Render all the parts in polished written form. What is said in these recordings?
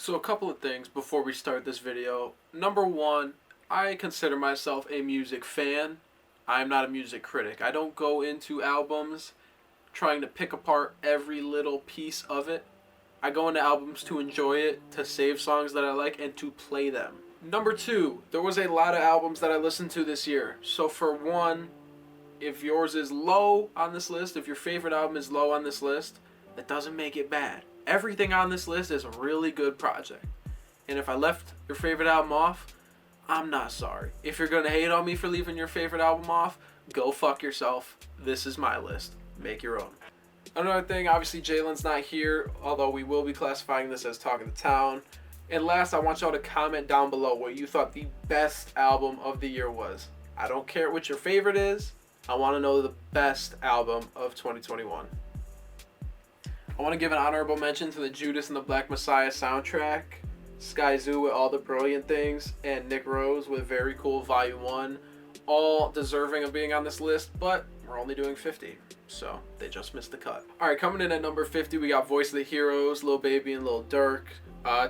So a couple of things before we start this video. Number one, I consider myself a music fan. I'm not a music critic. I don't go into albums trying to pick apart every little piece of it. I go into albums to enjoy it, to save songs that I like, and to play them. Number two, there was a lot of albums that I listened to this year. So for one, if yours is low on this list, if your favorite album is low on this list, that doesn't make it bad. Everything on this list is a really good project. And if I left your favorite album off, I'm not sorry. If you're gonna hate on me for leaving your favorite album off, go fuck yourself. This is my list. Make your own. Another thing, obviously Jalen's not here, although we will be classifying this as Talk of the Town. And last, I want y'all to comment down below what you thought the best album of the year was. I don't care what your favorite is. I want to know the best album of 2021. I want to give an honorable mention to the Judas and the Black Messiah soundtrack, Sky Zoo with All the Brilliant Things, and Nick Rose with Very Cool Volume 1. All deserving of being on this list, but we're only doing 50, so they just missed the cut. Alright, coming in at number 50, we got Voice of the Heroes, Lil Baby and Lil Durk.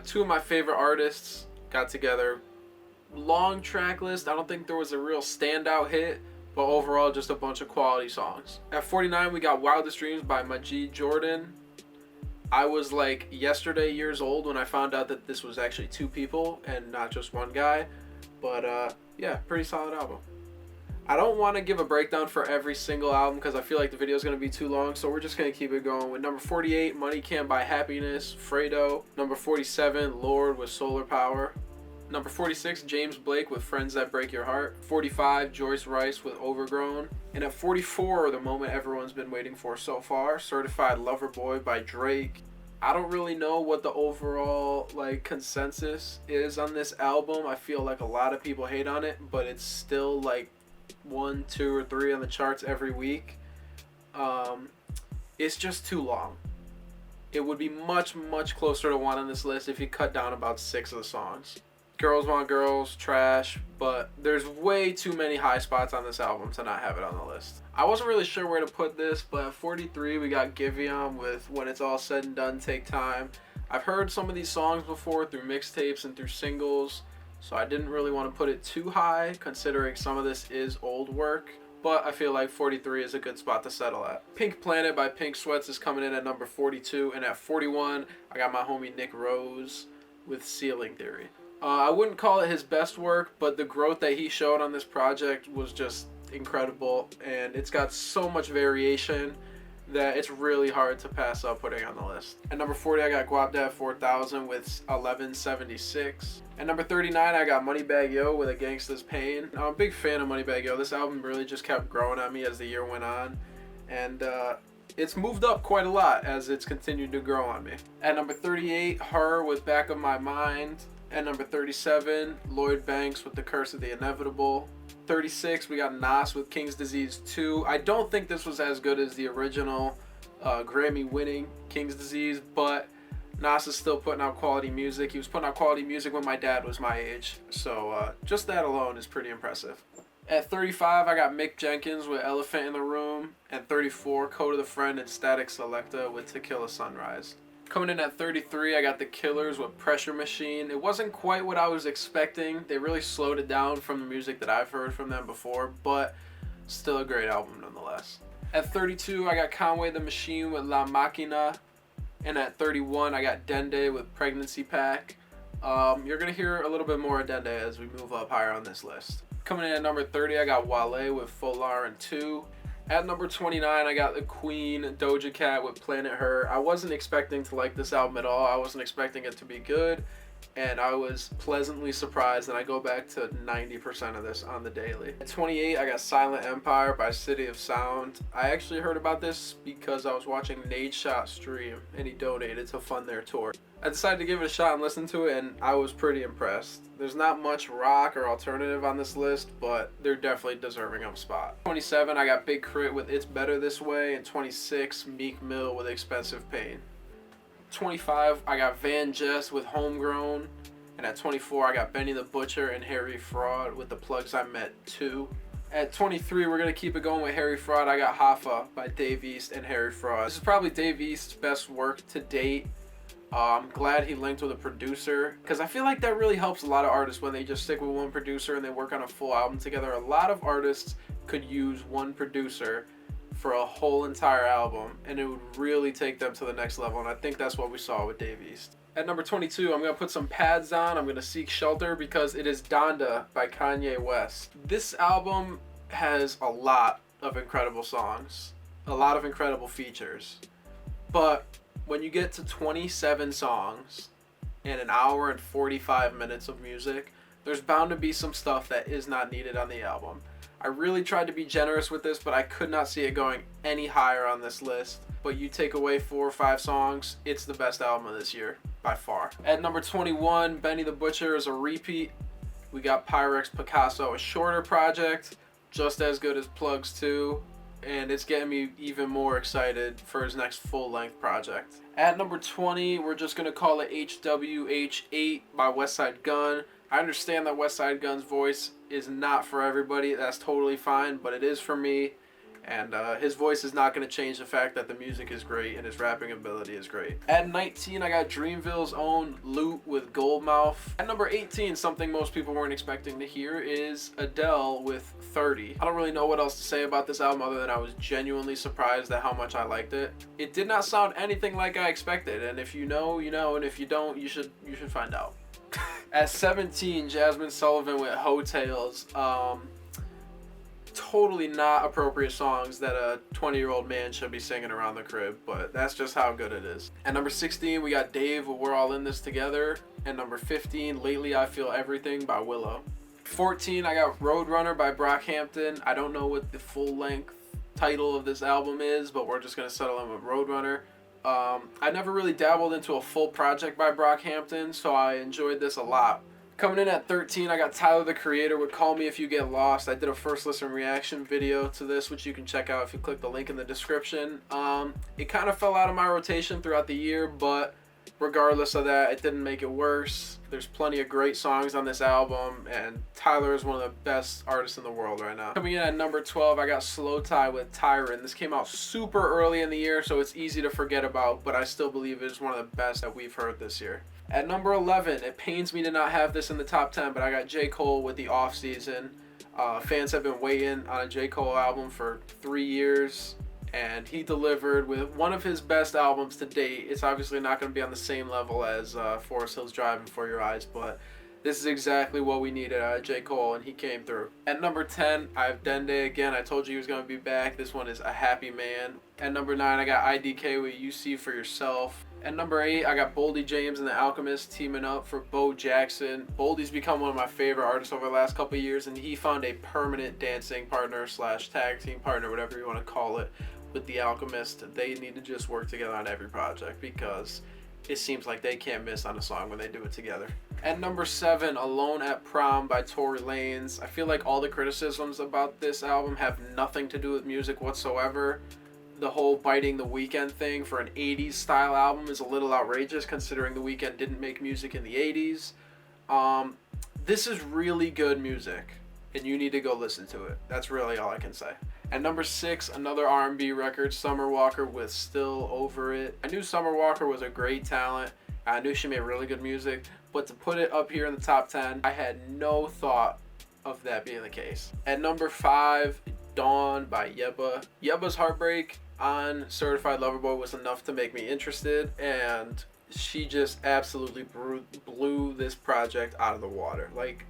Two of my favorite artists got together. Long track list, I don't think there was a real standout hit, but overall just a bunch of quality songs. At 49, we got Wildest Dreams by Majid Jordan. I was like yesterday years old when I found out that this was actually two people and not just one guy. But yeah, pretty solid album. I don't want to give a breakdown for every single album because I feel like the video is going to be too long, so we're just going to keep it going with number 48, Money Can't Buy Happiness, Fredo. Number 47, Lord with Solar Power. Number 46, James Blake with Friends That Break Your Heart. 45, Joyce Rice with Overgrown. And at 44, the moment everyone's been waiting for so far, Certified Lover Boy by Drake. I don't really know what the overall consensus is on this album. I feel like a lot of people hate on it, but it's still 1, 2, or 3 on the charts every week. It's just too long. It would be much closer to 1 on this list if you cut down about 6 of the songs. Girls Want Girls, trash, but there's way too many high spots on this album to not have it on the list. I wasn't really sure where to put this, but at 43 we got Giveon with When It's All Said and Done, Take Time. I've heard some of these songs before through mixtapes and through singles, so I didn't really want to put it too high considering some of this is old work, but I feel like 43 is a good spot to settle at. Pink Planet by Pink Sweats is coming in at number 42, and at 41 I got my homie Nick Rose with Ceiling Theory. I wouldn't call it his best work, but the growth that he showed on this project was just incredible, and it's got so much variation that it's really hard to pass up putting on the list. At number 40, I got Guap 4000 with 1176. At number 39, I got Moneybagg Yo with A Gangsta's Pain. I'm a big fan of Moneybagg Yo. This album really just kept growing on me as the year went on, and it's moved up quite a lot as it's continued to grow on me. At number 38, Her with Back of My Mind. At number 37, Lloyd Banks with The Curse of the Inevitable. 36, we got Nas with King's Disease 2. I don't think this was as good as the original Grammy-winning King's Disease, but Nas is still putting out quality music. He was putting out quality music when my dad was my age, so just that alone is pretty impressive. At 35, I got Mick Jenkins with Elephant in the Room. At 34, Code of the Friend and Static Selecta with Tequila Sunrise. Coming in at 33, I got The Killers with Pressure Machine. It wasn't quite what I was expecting. They really slowed it down from the music that I've heard from them before, but still a great album nonetheless. At 32, I got Conway the Machine with La Machina. And at 31, I got Dende with Pregnancy Pack. You're going to hear a little bit more of Dende as we move up higher on this list. Coming in at number 30, I got Wale with Folar and 2. At number 29, I got the Queen, Doja Cat with Planet Her. I wasn't expecting to like this album at all. I wasn't expecting it to be good, and I was pleasantly surprised, and I go back to 90% of this on the daily. At 28, I got Silent Empire by City of Sound. I actually heard about this because I was watching Nadeshot stream, and he donated to fund their tour. I decided to give it a shot and listen to it, and I was pretty impressed. There's not much rock or alternative on this list, but they're definitely deserving of a spot. 27, I got Big Crit with It's Better This Way, and 26, Meek Mill with Expensive Pain. 25, I got Van Jess with Homegrown, and at 24, I got Benny the Butcher and Harry Fraud with The Plugs I Met 2. At 23, we're going to keep it going with Harry Fraud. I got Hoffa by Dave East and Harry Fraud. This is probably Dave East's best work to date. I'm glad he linked with a producer because I feel like that really helps a lot of artists when they just stick with one producer and they work on a full album together. A lot of artists could use one producer for a whole entire album and it would really take them to the next level, and I think that's what we saw with Dave East. At number 22, I'm going to put some pads on. I'm going to seek shelter because it is Donda by Kanye West. This album has a lot of incredible songs, a lot of incredible features, but when you get to 27 songs and an hour and 45 minutes of music, there's bound to be some stuff that is not needed on the album. I really tried to be generous with this, but I could not see it going any higher on this list. But you take away 4 or 5 songs, it's the best album of this year, by far. At number 21, Benny the Butcher is a repeat. We got Pyrex Picasso, a shorter project, just as good as Plugs 2. And it's getting me even more excited for his next full-length project. At number 20, we're just going to call it HWH8 by Westside Gunn. I understand that Westside Gunn's voice is not for everybody. That's totally fine, but it is for me. And his voice is not going to change the fact that the music is great and his rapping ability is great. At 19, I got Dreamville's own Loot with Goldmouth. At number 18, something most people weren't expecting to hear is Adele with 30. I don't really know what else to say about this album other than I was genuinely surprised at how much I liked it. It did not sound anything like I expected, and if you know, you know, and if you don't, you should find out. At 17, Jasmine Sullivan with Hotels. Totally not appropriate songs that a 20-year-old man should be singing around the crib, but that's just how good it is. At number 16, we got Dave with We're All In This Together. And number 15, Lately I Feel Everything by Willow. 14, I got Roadrunner by Brockhampton. I don't know what the full-length title of this album is, but we're just going to settle in with Roadrunner. I never really dabbled into a full project by Brockhampton, so I enjoyed this a lot. Coming in at 13, I got Tyler, the Creator with Call Me If You Get Lost. I did a first listen reaction video to this, which you can check out if you click the link in the description. It kind of fell out of my rotation throughout the year, but regardless of that, it didn't make it worse. There's plenty of great songs on this album, and Tyler is one of the best artists in the world right now. Coming in at number 12, I got Slow Tie with Tyron. This came out super early in the year, so it's easy to forget about, but I still believe it is one of the best that we've heard this year. At number 11, it pains me to not have this in the top 10, but I got J. Cole with The Off Season. Fans have been waiting on a J. Cole album for 3 years, and he delivered with one of his best albums to date. It's obviously not going to be on the same level as Forest Hills Drive and For Your Eyes, but this is exactly what we needed out of J. Cole, and he came through. At number 10, I have Dende again. I told you he was going to be back. This one is A Happy Man. At number 9, I got IDK with You See For Yourself. At number 8, I got Boldy James and the Alchemist teaming up for Bo Jackson. Boldy's become one of my favorite artists over the last couple of years, and he found a permanent dancing partner / tag team partner, whatever you want to call it, with the Alchemist. They need to just work together on every project because it seems like they can't miss on a song when they do it together. At number 7, Alone at Prom by Tory Lanez. I feel like all the criticisms about this album have nothing to do with music whatsoever. The whole biting the Weeknd thing for an 80s style album is a little outrageous considering the Weeknd didn't make music in the 80s. This is really good music, and you need to go listen to it. That's really all I can say. At number 6, another R&B record, Summer Walker with Still Over It. I knew Summer Walker was a great talent. I knew she made really good music, but to put it up here in the top 10, I had no thought of that being the case. At number 5, Dawn by Yebba. Yebba's Heartbreak on Certified Lover Boy was enough to make me interested, and she just absolutely blew this project out of the water. Like,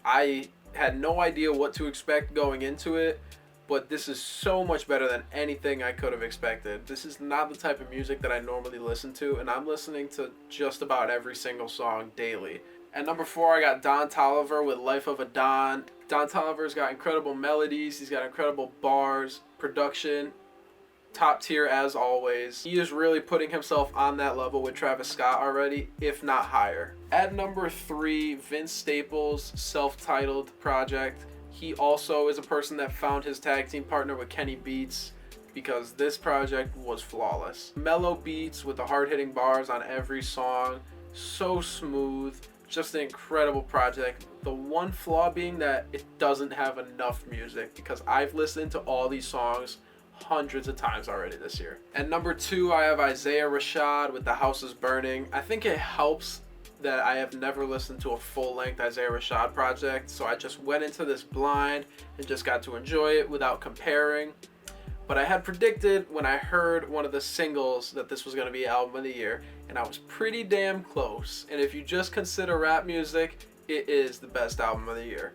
I had no idea what to expect going into it, but this is so much better than anything I could have expected. This is not the type of music that I normally listen to, and I'm listening to just about every single song daily. At number 4, I got Don Toliver with Life of a Don. Don Toliver's got incredible melodies, he's got incredible bars, production, top tier as always. He is really putting himself on that level with Travis Scott already, if not higher. At number 3, Vince Staples' self-titled project. He also is a person that found his tag team partner with Kenny Beats because this project was flawless. Mellow beats with the hard-hitting bars on every song, so smooth, just an incredible project. The one flaw being that it doesn't have enough music because I've listened to all these songs hundreds of times already this year. At number 2, I have Isaiah Rashad with The House is Burning. I think it helps that I have never listened to a full-length Isaiah Rashad project, so I just went into this blind and just got to enjoy it without comparing. But I had predicted when I heard one of the singles that this was going to be Album of the Year, and I was pretty damn close. And if you just consider rap music, it is the best album of the year.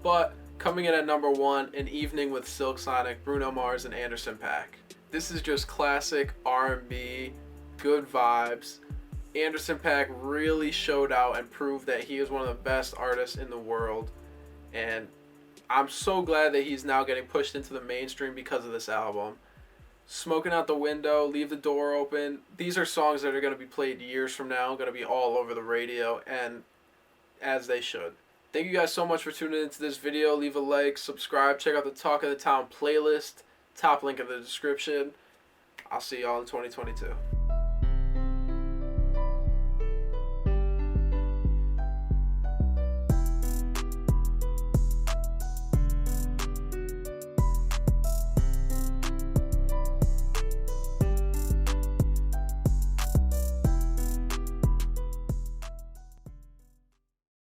But coming in at number 1, An Evening with Silk Sonic, Bruno Mars, and Anderson .Paak. This is just classic R&B, good vibes. Anderson .Paak really showed out and proved that he is one of the best artists in the world. And I'm so glad that he's now getting pushed into the mainstream because of this album. Smoking Out the Window, Leave the Door Open. These are songs that are going to be played years from now, going to be all over the radio, and as they should. Thank you guys so much for tuning into this video. Leave a like, subscribe, check out the Talk of the Town playlist. Top link in the description. I'll see y'all in 2022.